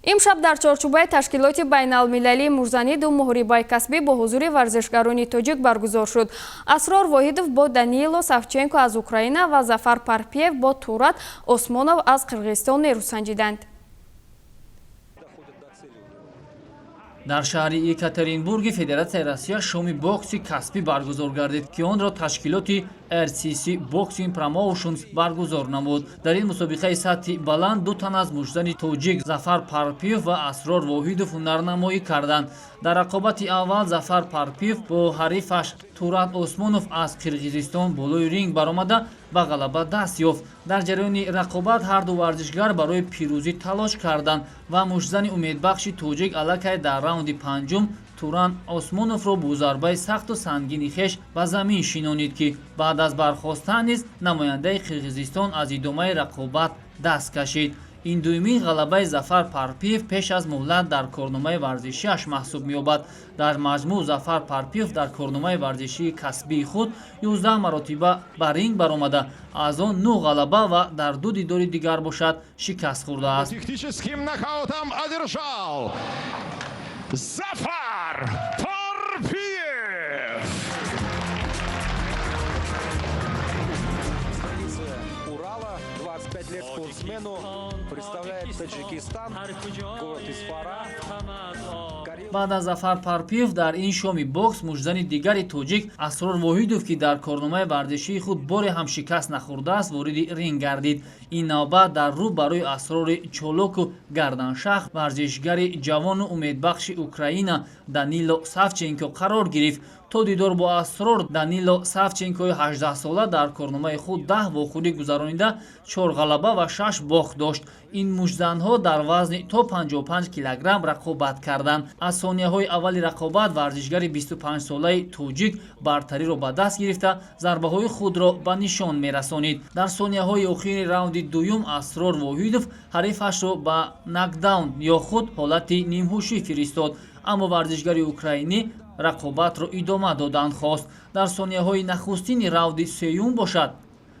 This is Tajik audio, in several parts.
имшаб дар чорчӯбаи ташкилоти байналмилалии мурзаниду муҳорибаи касбӣ бо ҳузури варзишгарони тоҷик баргузор шуд. Асрор Воҳидов бо Данило Савченко аз Украина ва Зафар Парпиев бо Турат Осмонов аз Қирғизистон нерӯ санҷиданд. дар шаҳри Екатеринбурги Федератсияи Россия шоми бокси касбӣ баргузор гардид, ки онро ташкилоти RCC Boxing Promotions баргузор намуд. Дар ин мусобиқаи сатҳи баланд ду тан аз муждани тоҷик Зафар Парпиев ва Асрор Воҳидов ҳунарнамоӣ карданд. Дар рақобати аввал Зафар Парпиев бо ҳарифаш Турат Осмонов аз Қирғизистон болои ринг баромада ба ғалаба даст ёфт. Дар ҷараёни рақобат ҳарду варзишгар барои пирӯзӣ талош карданд ва муждани умедбахши тоҷик аллакай дар раунди панҷум Туран Осмоновро бо зарбаи сахту сангини хеш ба замин шинонид, ки баъд аз бархостан низ намояндаи Қирғизистон аз идомаи рақобат даст кашид. ин дуюмин ғалабаи Зафар Парпиев пеш аз муҳлат дар корномаи варзишиаш маҳсуб меёбад. дар маҷмӯъ Зафар Парпиев дар корномаи варзишии касбии худ 11 маротиба ба ринг баромада, аз он 9 ғалаба ва дар ду дидори дигар бошад шикаст хӯрдааст. Техническим нокаутом одержал Зафар Парпиев. Урала, 25 лет спортсмену, представляет Таджикистан, город Исфара. баъд аз Зафар Парпиев дар ин шоми бокс муждани дигари тоҷик Асрор Воҳидов, ки дар корномаи варзишии худ боре ҳам шикаст нахӯрдааст, вориди ринг гардид. ин навбат дар рӯ барои Асрори чолоку гарданшах варзишгари ҷавону умедбахши Украина Данило Савченко қарор гирифт. то дидор бо Асрор, Данило Савченкои 18-сола дар корномаи худ 10 вохӯрӣ гузаронида 4 ғалаба ва 6 бохт дошт. ин мужданҳо дар вазни то 55 килограмм рақобат карданд. аз сонияҳои аввали рақобат варзишгари 25-солаи тоҷик бартариро ба даст гирифта зарбаҳои худро ба нишон мерасонид. дар сонияҳои охири раунди дуюм Асрор Воҳидов ҳарифашро ба нокдаун ё худ ҳолати нимҳушӣ фиристод, аммо варзишгари украинӣ рақобатро идома додан хост. дар сонияҳои нахустини раунди сеюм бошад,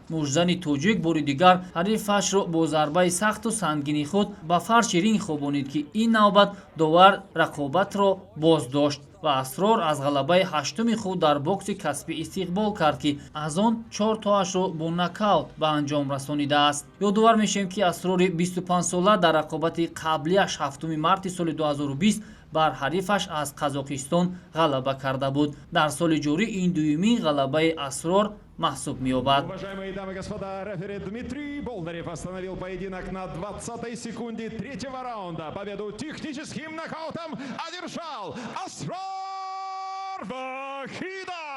муждани тоҷик бори дигар ҳарифашро бо зарбаи сахту сангини худ ба фарши ринг хобонид, ки ин навбат довар рақобатро боз дошт ва Асрор аз ғалабаи ҳаштуми худ дар бокси касбӣ истиқбол кард, ки аз он 4 тоашро бо нокаут ба анҷом расонидааст. ёдовар мешавем, ки Асрори 25-сола дар рақобати қаблияш 7 марти соли 2020 бар ҳарифаш аз Қазоқистон ғалаба карда буд. дар соли ҷорӣ ин дуюмин ғалабаи Асрор маҳсуб меёбад. Уважаемые дамы и господа, рефери Дмитрий Болдырев остановил поединок на 20-й секунде третьего раунда. Победу техническим нокаутом одержал Асрор Воҳидов.